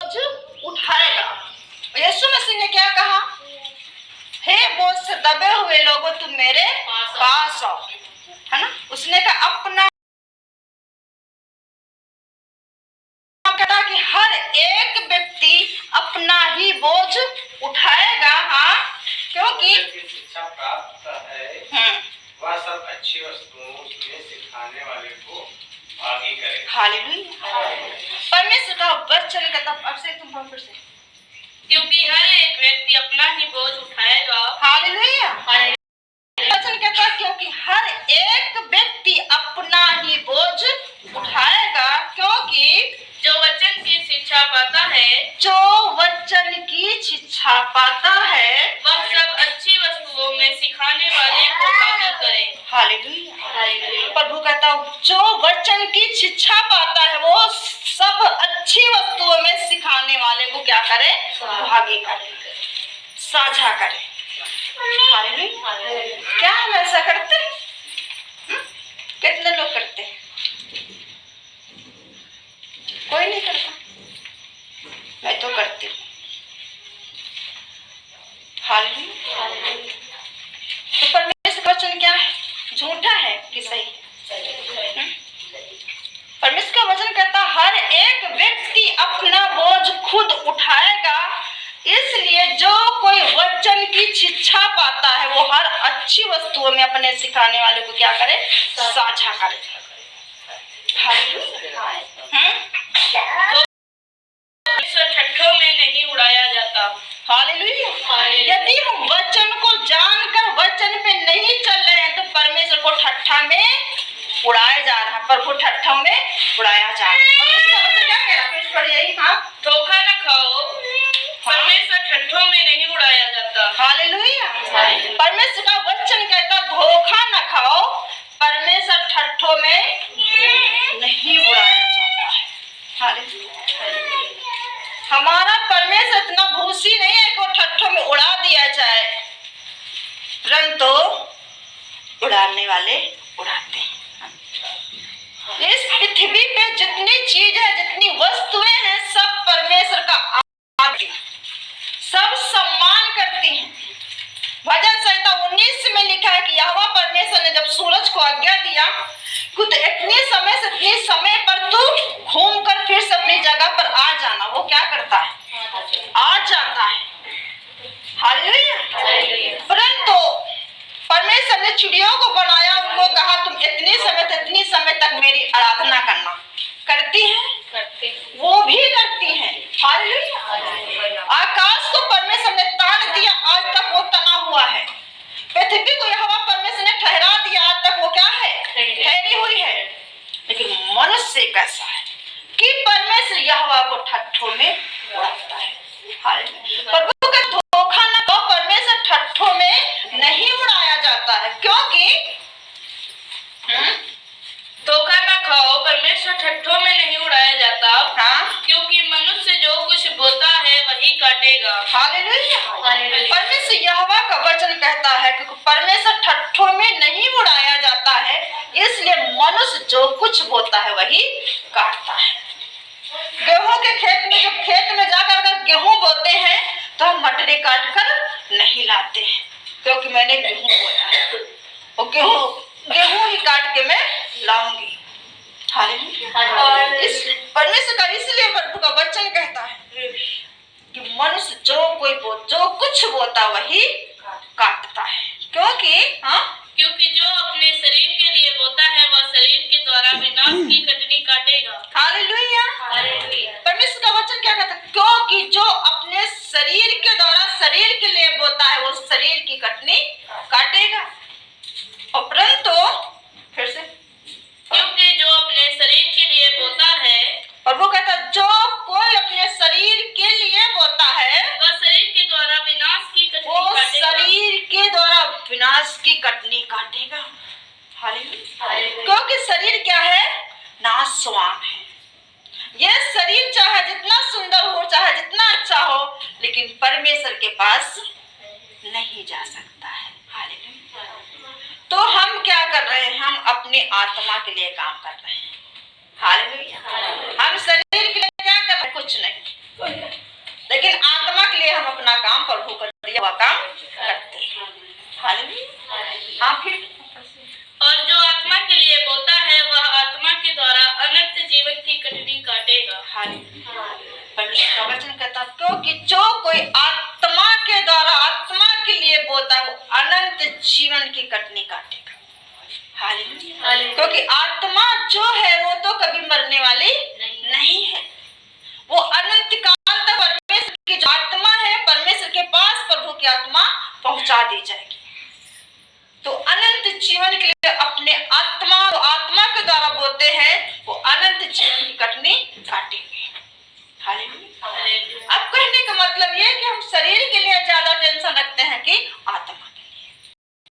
उठाएगा। यीशु मसीह ने क्या कहा? हे बोझ से दबे हुए लोगों, तुम मेरे पास आओ, है ना। उसने कहा अपना, कहता कि हर एक व्यक्ति अपना ही बोझ उठाएगा। हाँ, क्योंकि शिक्षा प्राप्त है वह सब अच्छी वस्तुओं में सिखाने वाले को आगे करे। हालेलुया। परमेश्वर का वचन कहता, अब से तुम पढ़ो फिर से, क्योंकि हर एक व्यक्ति अपना ही बोझ उठाएगा। हालेलुया। वचन कहता क्योंकि हर एक व्यक्ति अपना ही बोझ उठाएगा, क्योंकि जो वचन की शिक्षा पाता है, जो वचन की शिक्षा पाता है, वह सब अच्छी वस्तुओं में सिखाने वाले को आगे करे। हालेलुया। प्रभु कहता जो वचन की शिक्षा पाता है वो सब अच्छी वस्तुओं में सिखाने वाले को क्या करे? भागी करे, साझा करे। हालेलुया। क्या हम ऐसा करते हैं? कितने लोग करते हैं? कोई नहीं करता, मैं तो करती हूँ। हालेलुया। तो परमेश्वर का वचन क्या है? झूठा है कि सही? परमेश्वर का वचन कहता हर एक व्यक्ति अपना बोझ खुद उठाएगा, इसलिए जो कोई वचन की शिक्षा पाता है वो हर अच्छी वस्तुओं में अपने सिखाने वाले को क्या करे? साझा करे। ठट्ठों में नहीं उड़ाया जाता। हालेलुया। यदि हम वचन को जानकर वचन पे नहीं चल रहे हैं तो परमेश्वर को ठट्ठा में उड़ाया जा रहा है, प्रभु ठट्ठा में उड़ाया जा रहा है। परमेश्वर का वचन क्या कह रहा है? फिर यही, हाँ, धोखा न खाओ, परमेश्वर ठट्ठों में नहीं उड़ाया जाता। हालेलुया। परमेश्वर का वचन कहता धोखा न खाओ, परमेश्वर ठट्ठों में नहीं उड़ाया जाता है। हालेलुया। हमारा परमेश्वर इतना भूसी नहीं है कि वो ठट्ठों में उड़ा दिया जाए, परंतु उड़ाने वाले उड़ाते हैं। इस पृथ्वी पे जितनी चीज है, जितनी वस्तुएं हैं, सब परमेश्वर का आदर, सब सम्मान करती हैं। भजन संहिता 19 में लिखा है कि यहोवा परमेश्वर ने जब सूरज को आज्ञा दिया कि इतने समय से इतने समय पर तू घूम कर फिर से अपनी जगह पर आ जाना, वो क्या करता है? आ जाता है। हालेलुया। परंतु परमेश्वर ने चिड़ियों को बनाया, उनको कहा तुम इतने समय तक मेरी आराधना करना। करती हैं? वो भी करती हैं। हालेलुया। आकाश को परमेश्वर ने ताड़ दिया, आज तक वो तना हुआ है। पृथ्वी को यहोवा परमेश्वर ने ठहरा दिया, आज तक वो क्या है? ठहरी हुई है। लेकिन मनुष्य कैसा है कि परमेश्वर यहोवा को ठट्ठों में उड़ाता है। प्रभु का धोखा न दो, परमेश्वर ठट्ठों में नहीं उड़ाया जाता है, क्योंकि धोखा न खाओ, परमेश्वर ठट्ठों में नहीं उड़ाया जाता। हाँ, क्योंकि मनुष्य जो कुछ बोता है वही काटेगा। हालेलुया। परमेश्वर यहोवा का वचन कहता है कि परमेश्वर ठट्ठों में नहीं उड़ाया जाता है, इसलिए मनुष्य जो कुछ बोता है वही काटता है। गेहूं के खेत में, जब खेत में जाकर अगर गेहूं बोते हैं तो हम मटरी काट कर नहीं लाते हैं, क्योंकि मैंने गेहूं बोया है, वो गेहूं ही काट के मैं लाऊंगी। हालेलुया। इस परमेश्वर का इसलिए प्रभु का वचन कहता है कि मनुष्य जो कुछ बोता वही काटता है, क्योंकि क्योंकि जो अपने शरीर के लिए बोता है वह शरीर के द्वारा विनाश की कटनी काटेगा। हालेलुया। परमेश्वर का वचन क्या कहता है? क्योंकि जो अपने शरीर के द्वारा शरीर के लिए बोता है वो शरीर की कटनी काटेगा। और परंतु फिर से, क्योंकि जो अपने शरीर के लिए बोता है, प्रभु कहता जो कोई अपने शरीर के लिए बोता है वह शरीर के द्वारा विनाश की कटनी काटेगा। शरीर के द्वारा विनाश की कटनी काटेगा। हालेलुया। क्योंकि शरीर क्या है? नाशवान है। यह शरीर चाहे जितना सुंदर हो, चाहे जितना अच्छा हो, लेकिन परमेश्वर के पास नहीं जा सकता है। हालेलुया। तो हम क्या कर रहे हैं? हम अपनी आत्मा के लिए काम कर रहे हैं। हालेलुया। हम शरीर के लिए क्या कर रहे हैं? कुछ नहीं। जीवन की कटनी काटेगा। परमेश्वर का वचन कहता है क्योंकि जो कोई आत्मा के द्वारा आत्मा के लिए बोलता है वो अनंत जीवन की कटनी काटेगा। क्योंकि आत्मा जो है वो तो कभी मरने वाली नहीं है, वो अनंत काल तक परमेश्वर की जो आत्मा है परमेश्वर के पास प्रभु की आत्मा पहुंचा दी जाएगी। तो अनंत जीवन के लिए अपने आत्मा